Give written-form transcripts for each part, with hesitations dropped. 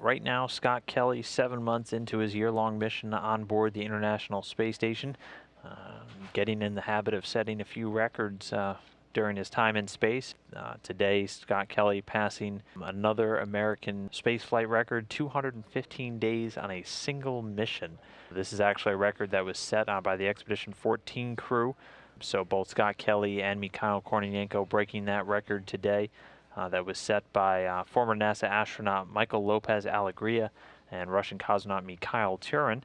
Right now, Scott Kelly, 7 months into his year-long mission on board the International Space Station, getting in the habit of setting a few records during his time in space. Today, Scott Kelly passing another American spaceflight record, 215 days on a single mission. This is actually a record that was set by the Expedition 14 crew. So both Scott Kelly and Mikhail Kornienko breaking that record today. That was set by former NASA astronaut Michael Lopez-Alegria and Russian cosmonaut Mikhail Turin.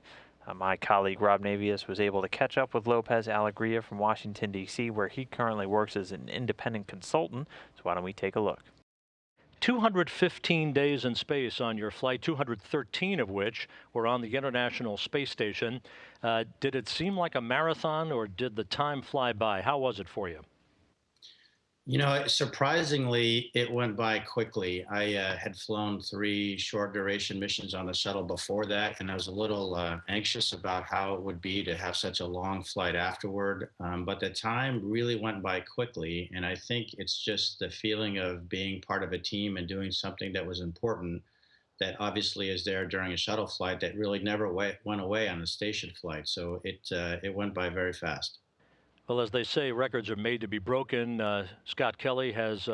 My colleague Rob Navias was able to catch up with Lopez-Alegria from Washington, D.C., where he currently works as an independent consultant. So why don't we take a look? 215 days in space on your flight, 213 of which were on the International Space Station. Did it seem like a marathon, or did the time fly by? How was it for you? Surprisingly, it went by quickly. I had flown three short duration missions on the shuttle before that, and I was a little anxious about how it would be to have such a long flight afterward. But the time really went by quickly, and I think it's just the feeling of being part of a team and doing something that was important that obviously is there during a shuttle flight that really never went away on a station flight. So it went by very fast. Well, as they say, records are made to be broken. Scott Kelly has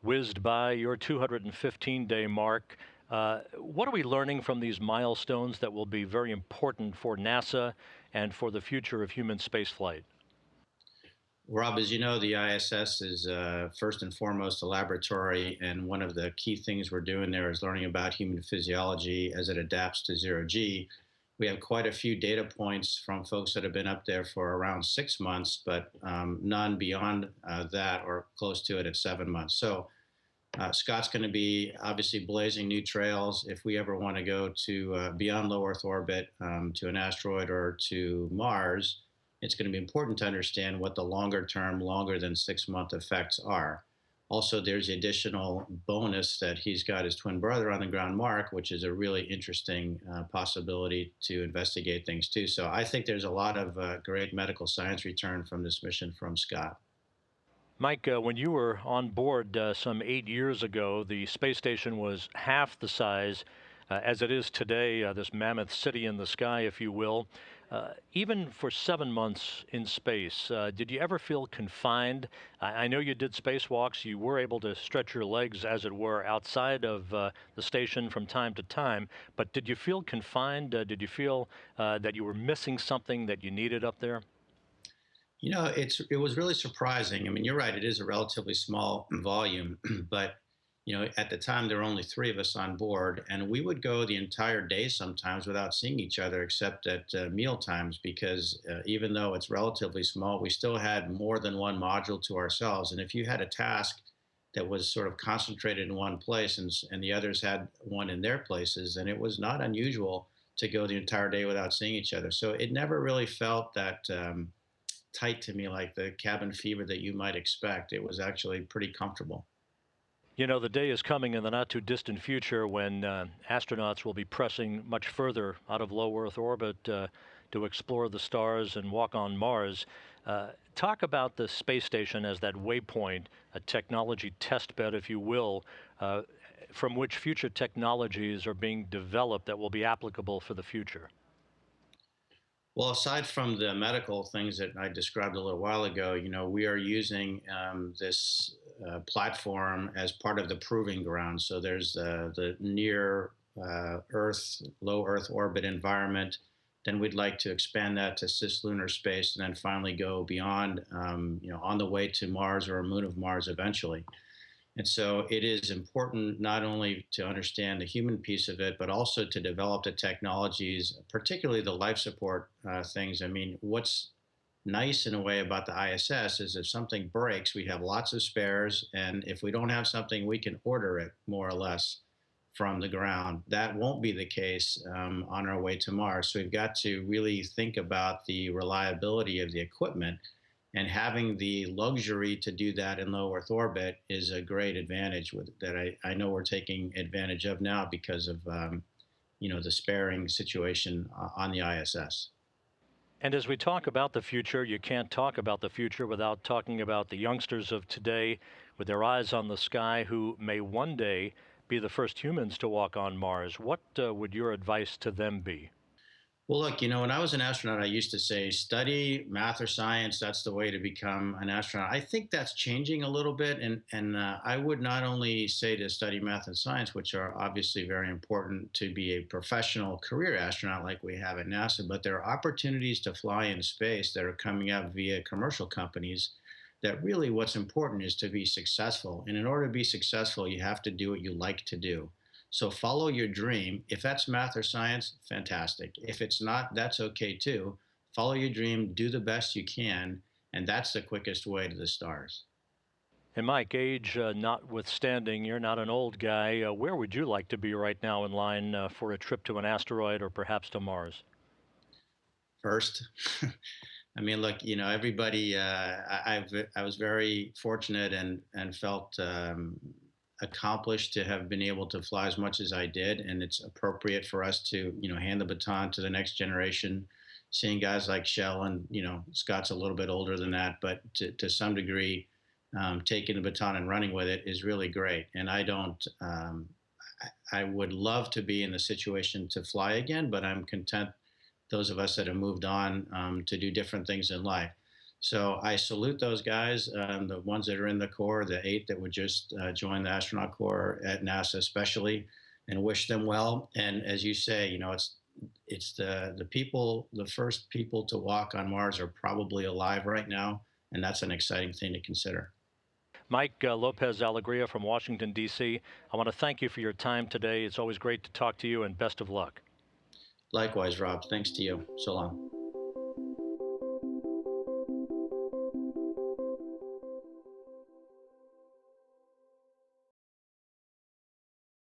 whizzed by your 215-day mark. What are we learning from these milestones that will be very important for NASA and for the future of human spaceflight? Rob, as you know, the ISS is first and foremost a laboratory, and one of the key things we're doing there is learning about human physiology as it adapts to zero G. We have quite a few data points from folks that have been up there for around 6 months, but none beyond that or close to it at 7 months. So Scott's going to be obviously blazing new trails. If we ever want to go to beyond low Earth orbit to an asteroid or to Mars, it's going to be important to understand what the longer term, longer than 6 month effects are. Also, there's the additional bonus that he's got his twin brother on the ground, Mark, which is a really interesting possibility to investigate things too. So I think there's a lot of great medical science return from this mission from Scott. Mike, when you were on board some 8 years ago, the space station was half the size as it is today, this mammoth city in the sky, if you will. Even for 7 months in space, did you ever feel confined? I know you did spacewalks. You were able to stretch your legs, as it were, outside of the station from time to time. But did you feel confined? Did you feel that you were missing something that you needed up there? It was really surprising. I mean, you're right; it is a relatively small volume, but at the time there were only three of us on board, and we would go the entire day sometimes without seeing each other, except at meal times, because even though it's relatively small, we still had more than one module to ourselves. And if you had a task that was sort of concentrated in one place, and the others had one in their places, then it was not unusual to go the entire day without seeing each other. So it never really felt that. Tight to me like the cabin fever that you might expect. It was actually pretty comfortable. You know, the day is coming in the not too distant future when astronauts will be pressing much further out of low Earth orbit to explore the stars and walk on Mars. Talk about the space station as that waypoint, a technology test bed, if you will, from which future technologies are being developed that will be applicable for the future. Well, aside from the medical things that I described a little while ago, we are using this platform as part of the proving ground. So there's the near Earth, low Earth orbit environment. Then we'd like to expand that to cislunar space, and then finally go beyond, on the way to Mars or a moon of Mars eventually. And so it is important not only to understand the human piece of it, but also to develop the technologies, particularly the life support things. I mean, what's nice in a way about the ISS is if something breaks, we have lots of spares. And if we don't have something, we can order it more or less from the ground. That won't be the case on our way to Mars. So we've got to really think about the reliability of the equipment, and having the luxury to do that in low Earth orbit is a great advantage that I know we're taking advantage of now because of the sparing situation on the ISS. And as we talk about the future, you can't talk about the future without talking about the youngsters of today with their eyes on the sky who may one day be the first humans to walk on Mars. What would your advice to them be? Well, look, when I was an astronaut, I used to say study math or science. That's the way to become an astronaut. I think that's changing a little bit, and I would not only say to study math and science, which are obviously very important to be a professional career astronaut like we have at NASA, but there are opportunities to fly in space that are coming up via commercial companies. That really, what's important is to be successful, and in order to be successful, you have to do what you like to do. So follow your dream. If that's math or science, fantastic. If it's not, that's okay too. Follow your dream, do the best you can, and that's the quickest way to the stars. And Mike, age notwithstanding, you're not an old guy. Where would you like to be right now in line for a trip to an asteroid or perhaps to Mars? First, I mean, look, everybody. I was very fortunate and felt accomplished to have been able to fly as much as I did, and it's appropriate for us to hand the baton to the next generation. Seeing guys like Shell and Scott's a little bit older than that, but to some degree, taking the baton and running with it is really great. And I don't. I would love to be in the situation to fly again, but I'm content. Those of us that have moved on to do different things in life. So I salute those guys, the ones that are in the Corps, the 8 that would just join the astronaut corps at NASA, especially, and wish them well. And as you say, it's the people, the first people to walk on Mars are probably alive right now, and that's an exciting thing to consider. Mike Lopez-Alegria from Washington, D.C., I want to thank you for your time today. It's always great to talk to you, and best of luck. Likewise, Rob. Thanks to you. So long.